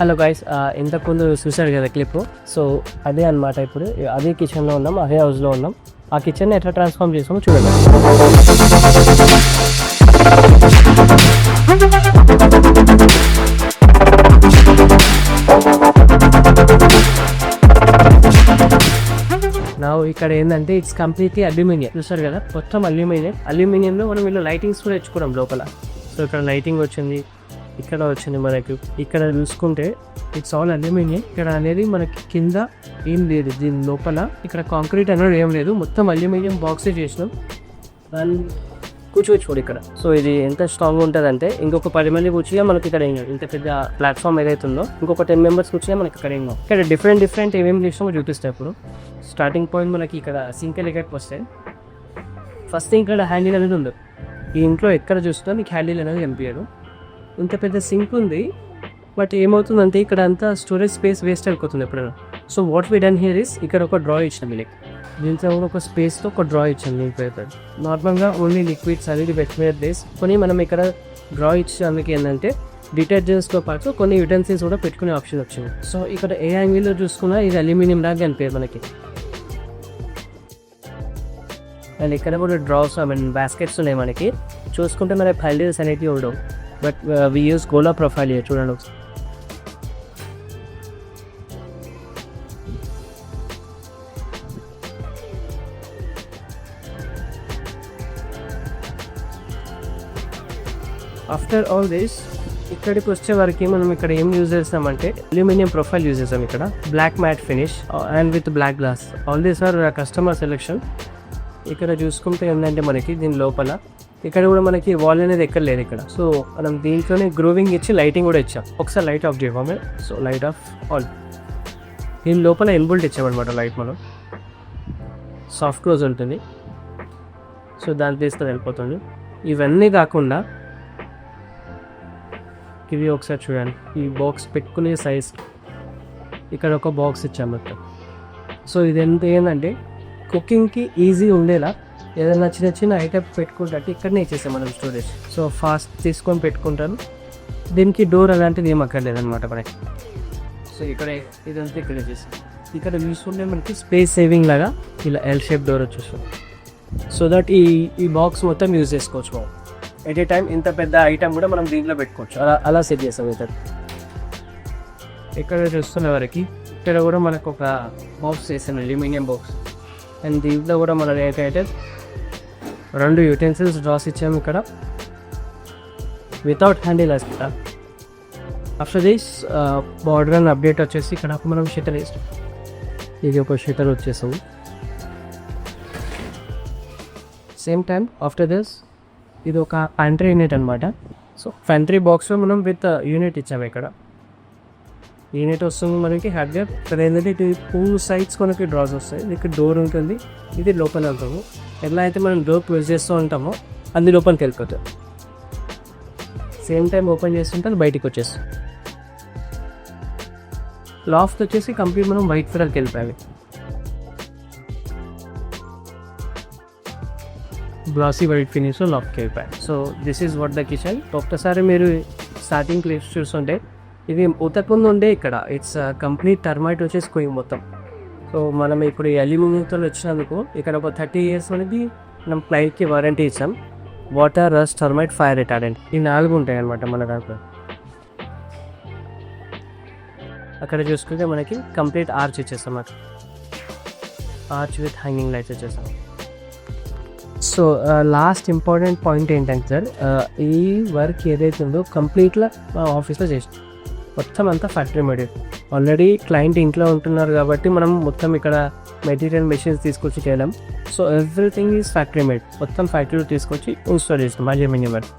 Hello guys, ఇంతకుముందు చూసారు కదా క్లిప్. సో అదే అనమాట. ఇప్పుడు అదే కిచెన్లో ఉన్నాం, అదే హౌస్లో ఉన్నాం. ఆ కిచెన్ని ఎట్లా ట్రాన్స్ఫార్మ్ చేసామో చూడండి. నా ఇక్కడ ఏంటంటే ఇట్స్ కంప్లీట్లీ అల్యూమినియం. చూసారు కదా, మొత్తం అల్యూమినియంలో మనం వీళ్ళు లైటింగ్స్ కూడా తెచ్చుకోవడం లోపల. సో ఇక్కడ లైటింగ్ వచ్చింది, ఇక్కడ వచ్చింది మనకి. ఇక్కడ చూసుకుంటే ఇట్స్ ఆల్ అల్యూమినియం. ఇక్కడ అనేది మనకి కింద ఏం లేదు, దీని లోపల ఇక్కడ కాంక్రీట్ అనేది ఏం లేదు, మొత్తం అల్యూమినియం బాక్సే చేసినాం. దాన్ని కూర్చోవచ్చు ఇక్కడ. సో ఇది ఎంత స్ట్రాంగ్ ఉంటుంది అంటే ఇంకొక 10 మంది కూర్చుగా మనకి ఇక్కడ ఏం కాదు. ఇంత పెద్ద ప్లాట్ఫామ్ ఏదైతే ఉందో ఇంకొక 10 మెంబర్స్ కూర్చుగా మనకి ఇక్కడ ఏం కాదు. ఇక్కడ డిఫరెంట్ ఏమేమి చేసినామో చూపిస్తాయి. ఇప్పుడు స్టార్టింగ్ పాయింట్ మనకి ఇక్కడ సింక్ ఎలిగేట్కి వస్తే ఫస్ట్ ఇక్కడ హ్యాండిల్ అనేది ఉంది. ఈ ఇంట్లో ఎక్కడ చూస్తున్నా మీకు హ్యాండిల్ అనేది కనిపించదు. ఇంత పెద్ద సింక్ ఉంది, బట్ ఏమవుతుందంటే ఇక్కడ అంతా స్టోరేజ్ స్పేస్ వేస్ట్ అయిపోతుంది ఎప్పుడైనా. So what we done here is ఇక్కడ ఒక డ్రా ఇచ్చాం మీకు. దీంట్లో ఒక స్పేస్తో ఒక డ్రా ఇచ్చాం మీకు. పేపర్ నార్మల్గా ఓన్లీ లిక్విడ్స్ అనేది వెట్వేర్ బేస్ కొని మనం ఇక్కడ డ్రా ఇచ్చేందుకు ఏంటంటే డిటర్జెంట్స్తో పాటు కొన్ని యుటెన్సిల్స్ కూడా పెట్టుకునే ఆప్షన్ వచ్చింది. సో ఇక్కడ ఏ యాంగిల్లో చూసుకున్నా ఇది అల్యూమినియం లాగా కనిపించదు మనకి. అండ్ ఇక్కడ కూడా డ్రాస్ బాస్కెట్స్ ఉన్నాయి మనకి. చూసుకుంటే మనకి హ్యాండిల్స్ అనేవి ఉండవు, but we use Gola profile year. చూడండి ఆఫ్టర్ ఆల్ దిస్ ఇక్కడికి వచ్చే వరకు మనం ఇక్కడ ఏం యూజ్ చేస్తామంటే అల్యూమినియం ప్రొఫైల్ యూజ్ చేస్తాం. ఇక్కడ black matte finish and with black glass. All these are customer selection. ఇక్కడ చూసుకుంటే ఏంటంటే మనకి దీని లోపల ఇక్కడ కూడా మనకి వాల్ అనేది ఎక్కడ లేదు ఇక్కడ. సో మనం దీంట్లోనే గ్రూవింగ్ ఇచ్చి లైటింగ్ కూడా ఇచ్చాం. ఒకసారి లైట్ ఆఫ్ చేయమని. So light of all. దీని లోపల ఇన్బుల్ట్ ఇచ్చామన్నమాట లైట్. మనం సాఫ్ట్ క్లోజ్ ఉంటుంది, సో దాన్ని తీసుకొని వెళ్ళిపోతుంది. ఇవన్నీ కాకుండా ఇవి ఒకసారి చూడండి, ఈ బాక్స్ పెట్టుకునే సైజ్ ఇక్కడ ఒక బాక్స్ ఇచ్చాము మొత్తం. సో ఇది ఎంత ఏంటంటే కుకింగ్కి ఈజీ ఉండేలా ఏదైనా చిన్న ఐటమ్ పెట్టుకుంటే ఇక్కడనే ఇచ్చేసాం మనం స్టోరేజ్. సో ఫాస్ట్ తీసుకొని పెట్టుకుంటాను. దీనికి డోర్ అలాంటిది ఏం అక్కర్లేదన్నమాట మనకి. సో ఇక్కడ ఇదంతా ఇక్కడ చేసాం. ఇక్కడ చూసుకుంటే మనకి స్పేస్ సేవింగ్ లాగా ఇలా ఎల్ షేప్ డోర్ వచ్చేస్తుంది. సో దట్ ఈ బాక్స్ మొత్తం యూజ్ చేసుకోవచ్చు మనం. ఎట్ ఏ టైం ఇంత పెద్ద ఐటమ్ కూడా మనం దీంట్లో పెట్టుకోవచ్చు. అలా సెట్ చేస్తాం. ఇక్కడ చూస్తున్న వరకు ఇక్కడ కూడా మనకు ఒక బాక్స్ చేసాను, అల్యూమినియం బాక్స్. అండ్ దీంట్లో కూడా మనం ఏంటంటే 2 యుటెన్సిల్స్ డ్రాస్ ఇచ్చాము ఇక్కడ without handle. After this border and update వచ్చేసి ఇక్కడ మనం షట్టర్ వేస్తాం. ఇది ఒక షట్టర్ వచ్చేసాము. సేమ్ టైం ఆఫ్టర్ దిస్ ఇది ఒక ప్యాంట్రీ యూనిట్ అనమాట. సో ప్యాంట్రీ బాక్స్లో మనం విత్ యూనిట్ ఇచ్చాము. ఇక్కడ యూనిట్ వస్తుంది మనకి హ్యాడ్గా. ఇక్కడ ఏంటంటే ఇది 2 సైడ్స్ మనకి డ్రాస్ వస్తాయి. ఇక్కడ డోర్ ఉంటుంది, ఇది లోపల వెళ్తాము. ఎలా అయితే మనం డోర్ క్లోజ్ చేస్తూ ఉంటామో అది లోపలికి వెళ్ళిపోతుంది. సేమ్ టైం ఓపెన్ చేస్తుంటే అది బయటికి వచ్చేస్తుంది. లాఫ్ట్ వచ్చేసి కంప్లీట్ మనం వైట్ కలర్కి వెళ్ళిపోయాయి. గ్లాసీ వైట్ ఫినిష్లో లాఫ్ట్కి వెళ్ళిపోయాయి. So this is what the kitchen. ఒక్కసారి మీరు స్టార్టింగ్ ప్లేస్ చూస్తుంటే ఇది ఉతకుంది ఉండే ఇక్కడ ఇట్స్ కంప్లీట్ టర్మైట్ వచ్చేసి పోయి మొత్తం. సో మనం ఇప్పుడు ఈ అల్యూమినియంతో వచ్చినందుకు ఇక్కడ ఒక 30 years అనేది మనం క్లైంట్కి వారంటీ ఇచ్చాం. Water, rust, termite, fire retardant ఈ 4 ఉంటాయి అనమాట మన దాంట్లో. అక్కడ చూసుకుంటే మనకి కంప్లీట్ ఆర్చ్ ఇచ్చేస్తాం. అక్కడ ఆర్చ్ విత్ హ్యాంగింగ్ లైట్స్ ఇచ్చేస్తాం. సో లాస్ట్ ఇంపార్టెంట్ పాయింట్ ఏంటంటే సార్, ఈ వర్క్ ఏదైతే ఉందో కంప్లీట్గా మా ఆఫీస్లో చేస్తాం. మొత్తం అంతా ఫ్యాక్టరీ మెటీరియల్. ఆల్రెడీ క్లయింట్ ఇంట్లో ఉంటున్నారు కాబట్టి మనం మొత్తం ఇక్కడ మెటీరియల్ మెషిన్స్ తీసుకొచ్చి చేయడం. So everything is factory made. మొత్తం ఫ్యాక్టరీలో తీసుకొచ్చి ఇన్స్టాల్ చేస్తాం అల్యూమినియం వర్క్.